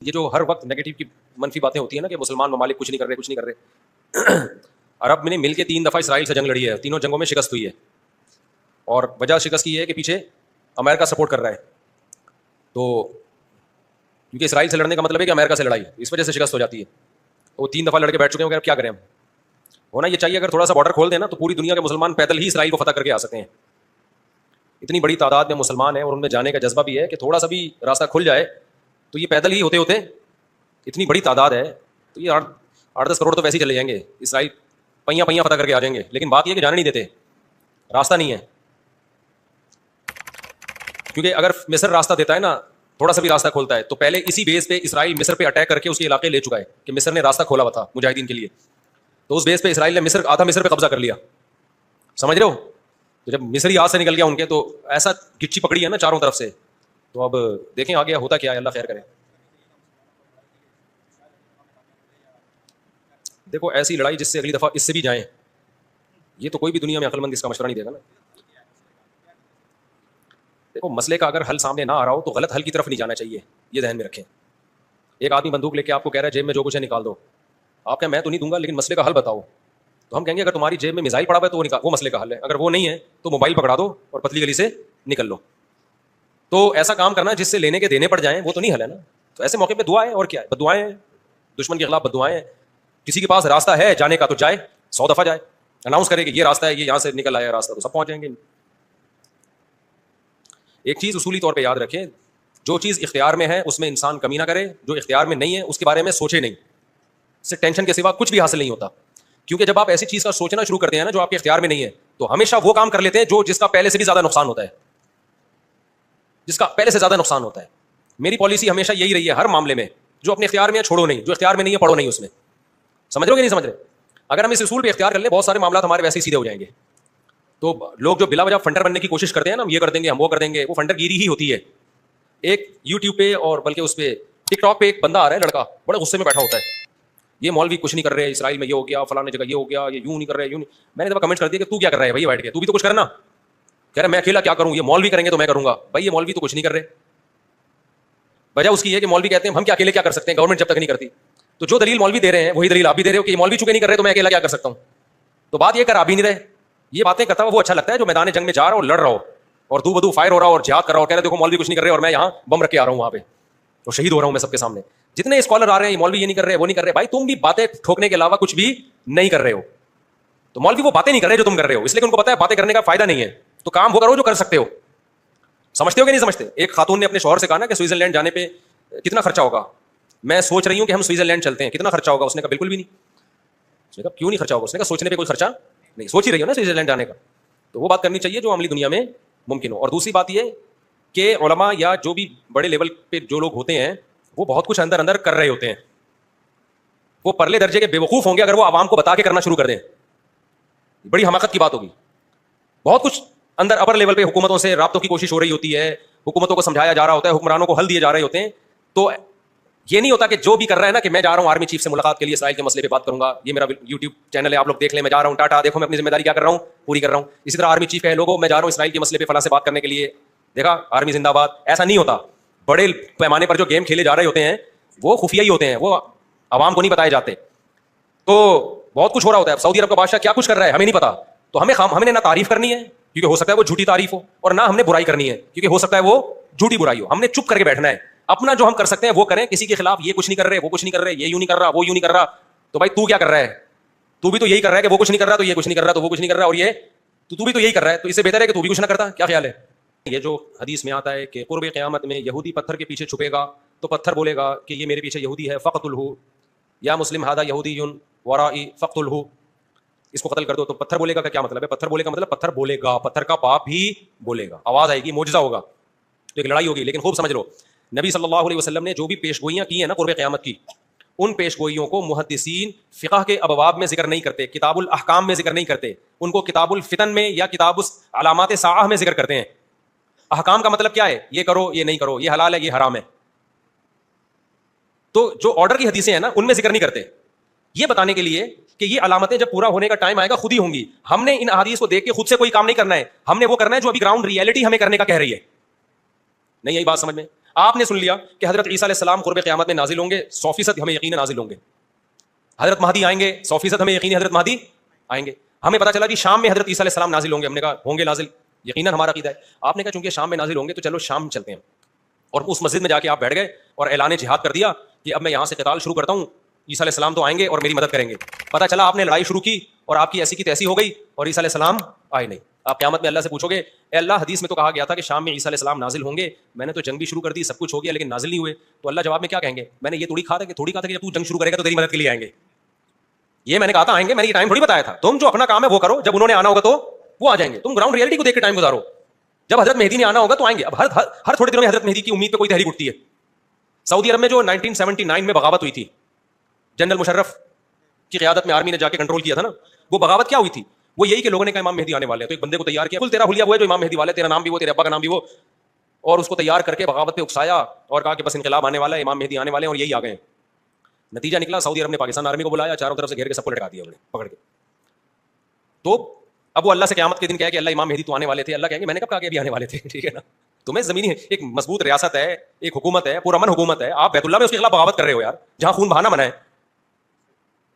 یہ جو ہر وقت نیگیٹو کی منفی باتیں ہوتی ہیں نا کہ مسلمان ممالک کچھ نہیں کر رہے عرب نے مل کے 3 دفعہ اسرائیل سے جنگ لڑی ہے، تینوں جنگوں میں شکست ہوئی ہے، اور وجہ شکست کی یہ ہے کہ پیچھے امریکہ سپورٹ کر رہا ہے. تو کیونکہ اسرائیل سے لڑنے کا مطلب ہے کہ امریکہ سے لڑائی، اس وجہ سے شکست ہو جاتی ہے. وہ 3 دفعہ لڑ کے بیٹھ چکے ہیں، کیا کریں ہم. ہونا یہ چاہیے اگر تھوڑا سا بارڈر کھول دیں نا تو پوری دنیا کے مسلمان پیدل ہی اسرائیل کو فتح کر کے آ سکتے ہیں. اتنی بڑی تعداد میں مسلمان ہیں اور ان میں جانے کا جذبہ بھی ہے کہ تھوڑا سا بھی راستہ کھل جائے تو یہ پیدل ہی ہوتے ہوتے اتنی بڑی تعداد ہے تو یہ 8-10 کروڑ تو ویسے ہی چلے جائیں گے. اسرائیل پہیاں فتح کر کے آ جائیں گے، لیکن بات یہ کہ جانے نہیں دیتے، راستہ نہیں ہے. کیونکہ اگر مصر راستہ دیتا ہے نا، تھوڑا سا بھی راستہ کھولتا ہے، تو پہلے اسی بیس پہ اسرائیل مصر پہ اٹیک کر کے اس کے علاقے لے چکا ہے کہ مصر نے راستہ کھولا ہوا تھا مجاہدین کے لیے. تو اس بیس پہ اسرائیل نے آدھا مصر پہ قبضہ کر لیا. سمجھ رہے ہو؟ تو جب مصری ہاتھ سے نکل گیا ان کے، تو ایسا گچی پکڑی ہے نا چاروں طرف سے. تو اب دیکھیں آگے ہوتا کیا ہے، اللہ خیر کرے. دیکھو ایسی لڑائی جس سے اگلی دفعہ اس سے بھی جائیں، یہ تو کوئی بھی دنیا میں عقل مند اس کا مشورہ نہیں دے گا نا. دیکھو مسئلے کا اگر حل سامنے نہ آ رہا ہو تو غلط حل کی طرف نہیں جانا چاہیے، یہ ذہن میں رکھیں. ایک آدمی بندوق لے کے آپ کو کہہ رہا ہے جیب میں جو کچھ ہے نکال دو، آپ کہیں میں تو نہیں دوں گا لیکن مسئلے کا حل بتاؤ. تو ہم کہیں گے اگر تمہاری جیب میں میزائل پڑا ہوا ہے تو وہ مسئلے کا حل ہے، اگر وہ نہیں ہے تو موبائل پکڑا دو اور پتلی گلی سے نکل لو. تو ایسا کام کرنا جس سے لینے کے دینے پڑ جائیں وہ تو نہیں حل ہے نا. تو ایسے موقع پہ دعا ہے، اور کیا ہے، بددعائیں ہیں، دشمن کے خلاف بددعائیں ہیں. کسی کے پاس راستہ ہے جانے کا تو جائے، 100 دفعہ جائے، اناؤنس کرے کہ یہ راستہ ہے، یہ یہاں سے نکل آیا راستہ، تو سب پہنچ جائیں گے. ایک چیز اصولی طور پہ یاد رکھیں، جو چیز اختیار میں ہے اس میں انسان کمی نہ کرے، جو اختیار میں نہیں ہے اس کے بارے میں سوچے نہیں. اس سے ٹینشن کے سوا کچھ بھی حاصل نہیں ہوتا. کیونکہ جب آپ ایسی چیز کا سوچنا شروع کرتے ہیں نا جو آپ کے اختیار میں نہیں ہے، تو ہمیشہ وہ کام کر لیتے ہیں جس کا پہلے سے بھی زیادہ نقصان ہوتا ہے، جس کا پہلے سے زیادہ نقصان ہوتا ہے. میری پالیسی ہمیشہ یہی رہی ہے ہر معاملے میں، جو اپنے اختیار میں ہے چھوڑو نہیں، جو اختیار میں نہیں ہے پڑھو نہیں اس میں. سمجھ رہے ہو کہ نہیں سمجھ رہے؟ اگر ہم اس اصول پہ اختیار کر لیں بہت سارے معاملات ہمارے ویسے ہی سیدھے ہو جائیں گے. تو لوگ جو بلا وجہ فنڈر بننے کی کوشش کرتے ہیں نا، ہم یہ کر دیں گے ہم وہ کر دیں گے، وہ فنڈر گیری ہی ہوتی ہے. ایک یوٹیوب پہ اور بلکہ اس پہ ٹک ٹاک پہ ایک بندہ آ رہا ہے لڑکا، بڑے غصے میں بیٹھا ہوتا ہے، یہ مولوی کچھ نہیں کر رہے، اسرائیل میں یہ ہو گیا، فلاں جگہ یہ ہو گیا، یہ یوں نہیں کر رہے، یوں نہیں. میں نے کمنٹ کر دیا کہ تو کیا کر رہا ہے بھائی بیٹھ کے، تو بھی تو کچھ کرنا. کہہ رہا میں اکیلا کیا کروں، یہ مولوی کریں گے تو میں کروں گا. بھائی یہ مولوی تو کچھ نہیں کر رہے. وجہ اس کی ہے کہ مولوی کہتے ہیں ہم کیا اکیلے کیا کر سکتے ہیں، گورنمنٹ جب تک نہیں کرتی. تو جو دلیل مولوی دے رہے ہیں وہی دلیل آپ بھی دے رہے ہو کہ یہ مولوی چونکہ نہیں کر رہے تو میں اکیلا کیا کر سکتا ہوں. تو بات یہ کر آپ بھی نہیں رہے. یہ باتیں کرتا ہوا وہ اچھا لگتا ہے جو میدان جنگ میں جا رہا اور لڑ رہا ہو اور دو بدو فائر ہو رہا ہو اور جہاد کر رہا ہو، کہہ رہے دیکھو مولوی کچھ نہیں کر رہے اور میں یہاں بم رکھ کے آ رہا ہوں وہاں پہ اور شہید ہو رہا ہوں میں سب کے سامنے. جتنے اسکالر آ رہے ہیں یہ مولوی یہ نہیں کر رہے وہ نہیں کر رہے. بھائی تم بھی باتیں ٹھوکنے کے علاوہ کچھ بھی نہیں کر رہے ہو. تو مولوی وہ باتیں نہیں کر رہے جو تم کر رہے ہو، اس لیے کہ ان کو پتا ہے باتیں کرنے کا فائدہ نہیں ہے. تو کام وہ کرو جو کر سکتے ہو. سمجھتے ہو کہ نہیں سمجھتے؟ ایک خاتون نے اپنے شوہر سے کہا نا کہ سوئٹزرلینڈ جانے پہ کتنا خرچہ ہوگا، میں سوچ رہی ہوں کہ ہم سوئٹزرلینڈ چلتے ہیں، کتنا خرچہ ہوگا؟ اس نے کہا بالکل بھی نہیں. اس نے کہا کیوں نہیں خرچہ ہوگا؟ اس نے کہا سوچنے پہ کوئی خرچہ نہیں، سوچ ہی رہی ہو نا سوئٹزرلینڈ جانے کا. تو وہ بات کرنی چاہیے جو عملی دنیا میں ممکن ہو. اور دوسری بات یہ کہ علماء یا جو بھی بڑے لیول پہ جو لوگ ہوتے ہیں وہ بہت کچھ اندر کر رہے ہوتے ہیں. وہ پرلے درجے کے بے وقوف ہوں گے اگر وہ عوام کو بتا کے کرنا شروع کر دیں، بڑی حماقت کی بات ہوگی. بہت کچھ اندر اپر لیول پہ حکومتوں سے رابطوں کی کوشش ہو رہی ہوتی ہے، حکومتوں کو سمجھایا جا رہا ہوتا ہے، حکمرانوں کو حل دیے جا رہے ہوتے ہیں. تو یہ نہیں ہوتا کہ جو بھی کر رہا ہے نا کہ میں جا رہا ہوں آرمی چیف سے ملاقات کے لیے اسرائیل کے مسئلے پہ بات کروں گا، یہ میرا یوٹیوب چینل ہے آپ لوگ دیکھ لیں، میں جا رہا ہوں ٹاٹا دیکھو میں اپنی ذمہ داری کیا کر رہا ہوں پوری کر رہا ہوں. اسی طرح آرمی چیف کہے لوگوں میں جا رہا ہوں اسرائیل کے مسئلے پہ فلاں سے بات کرنے کے لیے، دیکھا آرمی زندہ باد. ایسا نہیں ہوتا. بڑے پیمانے پر جو گیم کھیلے جا رہے ہوتے ہیں وہ خفیہ ہی ہوتے ہیں، وہ عوام کو نہیں بتائے جاتے. تو بہت کچھ ہو رہا ہوتا ہے. سعودی عرب کا بادشاہ کیا کچھ کر رہا ہے ہمیں نہیں پتا. تو ہمیں نہ تعریف کرنی ہے کیونکہ ہو سکتا ہے وہ جھوٹی تعریف ہو، اور نہ ہم نے برائی کرنی ہے کیونکہ ہو سکتا ہے وہ جھوٹی برائی ہو. ہم نے چپ کر کے بیٹھنا ہے، اپنا جو ہم کر سکتے ہیں وہ کریں. کسی کے خلاف یہ کچھ نہیں کر رہے وہ کچھ نہیں کر رہے، یہ یوں نہیں کر رہا وہ یوں نہیں کر رہا. تو بھائی تو کیا کر رہا ہے؟ تو بھی تو یہی کر رہا ہے کہ وہ کچھ نہیں کر رہا تو یہ کچھ نہیں کر رہا تو وہ کچھ نہیں کر رہا، اور یہ تو بھی تو یہی کر رہا ہے. تو اس سے بہتر ہے کہ تو بھی کچھ نہ کرتا. کیا خیال ہے؟ یہ جو حدیث میں آتا ہے کہ قرب قیامت میں یہودی پتھر کے پیچھے چھپے گا تو پتھر بولے گا کہ یہ میرے پیچھے یہودی ہے، فقتلہ یا مسلم ھذا یہودی ورائی فقتلہ، اس کو قتل کر دو. تو پتھر بولے گا کا کیا مطلب ہے؟ پتھر بولے کا مطلب پتھر بولے گا، پتھر کا باپ بھی بولے گا، آواز آئے گی، معجزہ ہوگا. تو ایک لڑائی ہوگی. لیکن خوب سمجھ لو نبی صلی اللہ علیہ وسلم نے جو بھی پیش گوئیاں کی ہیں نا قرب قیامت کی، ان پیش گوئیوں کو محدثین فقہ کے ابواب میں ذکر نہیں کرتے، کتاب الاحکام میں ذکر نہیں کرتے، ان کو کتاب الفتن میں یا کتاب علامات ساعہ میں ذکر کرتے ہیں. احکام کا مطلب کیا ہے؟ یہ کرو یہ نہیں کرو، یہ حلال ہے یہ حرام ہے. تو جو آرڈر کی حدیثیں ہیں نا ان میں ذکر نہیں کرتے، یہ بتانے کے لیے کہ یہ علامتیں جب پورا ہونے کا ٹائم آئے گا خود ہی ہوں گی. ہم نے ان احادیث کو دیکھ کے خود سے کوئی کام نہیں کرنا ہے، ہم نے وہ کرنا ہے جو ابھی گراؤنڈ ریئلٹی ہمیں کرنے کا کہہ رہی ہے. نہیں یہی بات سمجھ میں؟ آپ نے سن لیا کہ حضرت عیسیٰ علیہ السلام قرب قیامت میں نازل ہوں گے، 100% ہمیں یقین نازل ہوں گے. حضرت مہدی آئیں گے، 100% ہمیں یقین حضرت مہدی آئیں گے. ہمیں پتا چلا جی شام میں حضرت عیسیٰ علیہ السلام نازل ہوں گے، ہم نے کہا ہوں گے نازل، یقیناً ہمارا عقیدہ ہے. آپ نے کہا چونکہ شام میں نازل ہوں گے تو چلو شام چلتے ہیں، اور اس مسجد میں جا کے آپ بیٹھ گئے اور اعلان جہاد کر دیا کہ اب میں یہاں سے قتال شروع کرتا ہوں، عیسیٰ علیہ السلام تو آئیں گے اور میری مدد کریں گے. پتا چلا آپ نے لڑائی شروع کی اور آپ کی ایسی کی تیسی ہو گئی اور عیسیٰ علیہ السلام آئے نہیں. آپ قیامت میں اللہ سے پوچھو گے اے اللہ حدیث میں تو کہا گیا تھا کہ شام میں عیسیٰ علیہ السلام نازل ہوں گے، میں نے تو جنگ بھی شروع کر دی، سب کچھ ہو گیا لیکن نازل نہیں ہوئے. تو اللہ جواب میں کیا کہیں گے؟ میں نے یہ تھوڑی کہا تھا کہ جب تو جنگ شروع کرے گا تو تیری مدد کے لیے آئیں گے. یہ میں نے کہا تھا آئیں گے، میں نے یہ ٹائم تھوڑی بتایا تھا. تم جو اپنا کام ہے وہ کرو، جب انہوں نے آنا ہوگا تو وہ آ جائیں گے. تم گراؤنڈ ریئلٹی کو دیکھ کے ٹائم گزارو. جب حضرت مہدی نے آنا ہوگا تو آئیں گے. اب ہر تھوڑے دنوں میں حضرت مہدی کی امید پہ کوئی تحریک اٹھتی ہے. سعودی عرب میں جو 1979 میں بغاوت ہوئی تھی، جنرل مشرف کی قیادت میں آرمی نے جا کے کنٹرول کیا تھا نا، وہ بغاوت کیا ہوئی تھی؟ وہ یہی کہ لوگوں نے کہا امام مہدی آنے والے ہیں، تو ایک بندے کو تیار کیا، کل تیرا حلیہ وہ ہے جو امام مہدی والے، تیرا نام بھی وہ، تیرے ابا کا نام بھی وہ، اور اس کو تیار کر کے بغاوت پہ اکسایا اور کہا کہ بس انقلاب آنے والا ہے، امام مہدی آنے والے ہیں، اور یہی آ گئے. نتیجہ نکلا سعودی عرب نے پاکستان آرمی کو بلایا، چاروں طرف سے گھیر کے سب کو لٹکا دیا انہوں نے پکڑ کے. تو اب وہ اللہ سے قیامت کے دن کہے کہ اللہ امام مہدی تو آنے والے تھے. اللہ کہیں گے میں نے کب کہا کہ ابھی آنے والے تھے؟ ٹھیک ہے نا. تمہیں زمینی ایک مضبوط ریاست ہے، ایک حکومت ہے، پرامن حکومت ہے، آپ بیت اللہ میں اس کے خلاف بغاوت کر رہے ہو یار، جہاں خون بہانا منع ہے.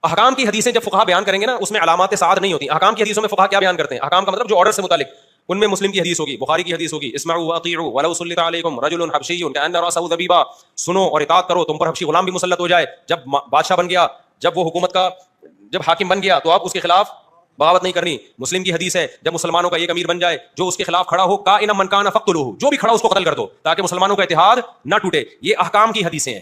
احکام کی حدیثیں جب فقہا بیان کریں گے نا، اس میں علامات سعادت نہیں ہوتی. احکام کی حدیثوں میں فقہا کیا بیان کرتے ہیں؟ احکام کا مطلب جو آرڈر سے متعلق، ان میں مسلم کی حدیث ہوگی، بخاری کی حدیث ہوگی، اسمعوا واطیعوا ولو سلط علیکم رجل حبشی کأن رأسه ذبیبہ، سنو اور اطاعت کرو، تم پر حبشی غلام بھی مسلط ہو جائے. جب بادشاہ بن گیا، جب وہ حکومت کا جب حاکم بن گیا تو آپ اس کے خلاف بغاوت نہیں کرنی. مسلم کی حدیث ہے جب مسلمانوں کا ایک امیر بن جائے، جو اس کے خلاف کھڑا ہو، کائنا من کان فقتلوہ، جو بھی کھڑا اس کو قتل کر دو تاکہ مسلمانوں کا اتحاد نہ ٹوٹے. یہ احکام کی حدیثیں ہیں.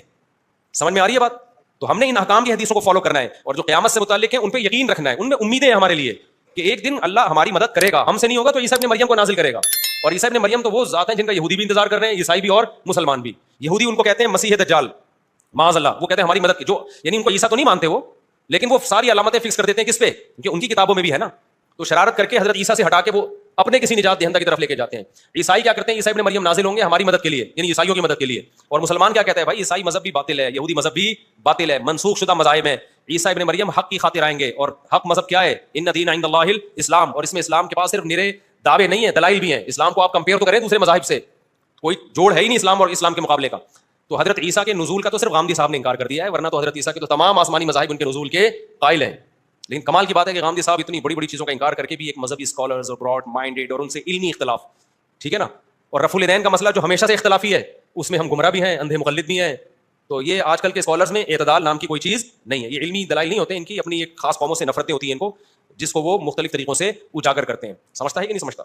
سمجھ میں آ رہی ہے بات؟ تو ہم نے ان احکام کی حدیثوں کو فالو کرنا ہے، اور جو قیامت سے متعلق ہیں ان پہ یقین رکھنا ہے، ان میں امیدیں ہیں ہمارے لیے کہ ایک دن اللہ ہماری مدد کرے گا. ہم سے نہیں ہوگا تو عیسیٰ ابن مریم کو نازل کرے گا. اور عیسیٰ ابن مریم تو وہ ذات ہیں جن کا یہودی بھی انتظار کر رہے ہیں، عیسائی بھی اور مسلمان بھی. یہودی ان کو کہتے ہیں مسیح دجال، معاذ اللہ، وہ کہتے ہیں ہماری مدد کی، جو یعنی ان کو عیسیٰ تو نہیں مانتے وہ، لیکن وہ ساری علامتیں فکس کر دیتے ہیں کس پہ؟ کیونکہ ان کی کتابوں میں بھی ہے نا. تو شرارت کر کے حضرت عیسیٰ سے ہٹا کے وہ اپنے کسی نجات دہندہ کی طرف لے کے جاتے ہیں. عیسائی کیا کرتے ہیں؟ عیسیٰ ابن مریم نازل ہوں گے ہماری مدد کے لیے، یعنی عیسائیوں کی مدد کے لیے. اور مسلمان کیا کہتا ہے؟ بھائی عیسائی مذہب بھی باطل ہے، یہودی مذہب بھی باطل ہے، منسوخ شدہ مذاہب ہیں. عیسیٰ ابن مریم حق کی خاطر آئیں گے، اور حق مذہب کیا ہے؟ ان دین عند اللہ الاسلام. اور اس میں اسلام کے پاس صرف نرے دعوے نہیں ہیں، دلائل بھی ہیں. اسلام کو آپ کمپیئر تو کریں دوسرے مذاہب سے، کوئی جوڑ ہے ہی نہیں اسلام اور اسلام کے مقابلے کا. تو حضرت عیسیٰ کے نزول کا تو صرف غامدی صاحب نے انکار کر دیا ہے، ورنہ تو حضرت عیسیٰ کے تو تمام آسمانی مذاہب ان کے نزول کے قائل ہیں. لیکن کمال کی بات ہے کہ غامدی صاحب اتنی بڑی بڑی چیزوں کا انکار کر کے بھی ایک مذہبی اسکالرز اور براڈ مائنڈیڈ اور ان سے علمی اختلاف، ٹھیک ہے نا. اور رفع الدین کا مسئلہ جو ہمیشہ سے اختلافی ہے، اس میں ہم گمراہ بھی ہیں، اندھے مقلد بھی ہیں. تو یہ آج کل کے اسکالرز میں اعتدال نام کی کوئی چیز نہیں ہے. یہ علمی دلائل نہیں ہوتے، ان کی اپنی ایک خاص قوموں سے نفرتیں ہوتی ہیں ان کو، جس کو وہ مختلف طریقوں سے اجاگر کرتے ہیں. سمجھتا ہے کہ نہیں سمجھتا؟